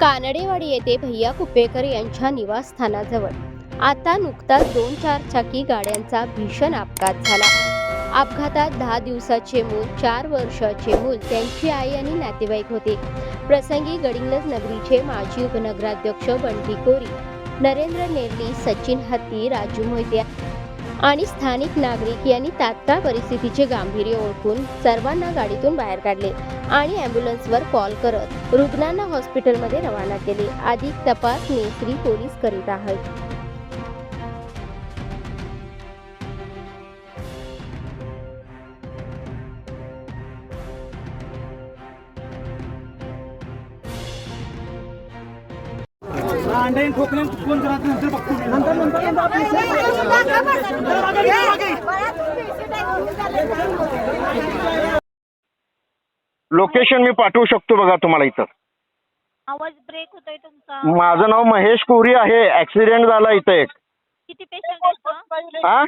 कानडेवाडी येथे भैया कुप्पेकर यांच्या निवासस्थानाजवळ आता नुकताच 2 चाकी गाड्यांचा भीषण अपघात झाला. अपघातात 10 दिवसाचे मूल, 4 वर्षाचे मूल, त्यांची आई आणि नातेवाईक होते. प्रसंगी गडिंग्लज नगरीचे माजी उपनगराध्यक्ष बंटी कोरी, नरेंद्र नेर्ली, सचिन हत्ती, राजू मोहिते आणि स्थानिक नागरिक यांनी तात्काळ परिस्थितीचे गांभीर्य ओळखून सर्वांना गाडीतून बाहेर काढले आणि ॲम्ब्युलन्सवर कॉल करत रुग्णांना हॉस्पिटलमध्ये रवाना केले. अधिक तपास नेसरी पोलीस करीत आहेत. अंडे ठोकले कोण करत नंतर बघतो नंतर लोकेशन मी पाठवू शकतो बघा तुम्हाला. इथं आवाज ब्रेक होतोय तुमचा. माझं नाव महेश कोरी आहे. ऍक्सिडेंट झाला इथं एक. किती पेशंट आहेत? हा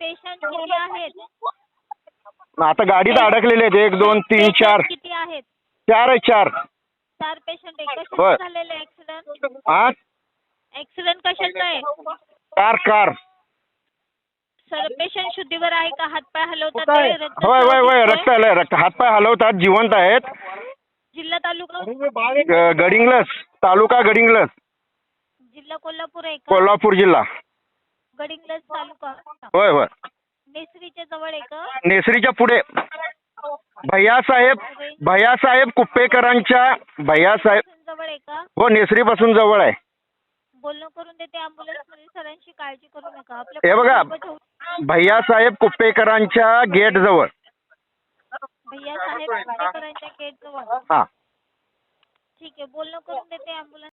पेशंट किती आहेत? आता गाडीत अडकलेले आहेत. 1 2 3 4 किती आहेत? 4 आहे 4. 4 पेशंट आहे. होय. कशाचं झालेलं ऍक्सिडेंट? हा ऍक्सिडेंट कशाचा आहे? कार सर पेशंट शुद्धीवर आहे का? हातपाय हलवतात? होय होय होय. रक्त आलंय. रक्त हातपाय हलवतात. जिवंत आहेत. जिल्हा तालुका? गडिंग्लज तालुका. गडिंग्लज जिल्हा कोल्हापूर आहे का? कोल्हापूर जिल्हा. गडिंग्लज तालुका? होय होय. नेसरीच्या जवळ आहे का? नेसरीच्या पुढे. भैयासाहेब कुप्पेकरांच्या भैयासाहेब जवळ आहे का? हो, नेसरी पासून जवळ आहे. बोलणं करून देते ॲम्ब्युलन्स मध्ये. सरांची काळजी करू नका. हे बघा, भैयासाहेब कुप्पेकरांच्या गेट जवळ. भैया साहेब कुप्पेकरांच्या गेट जवळ. हा ठीक आहे, बोलणं करून देते ॲम्ब्युलन्स.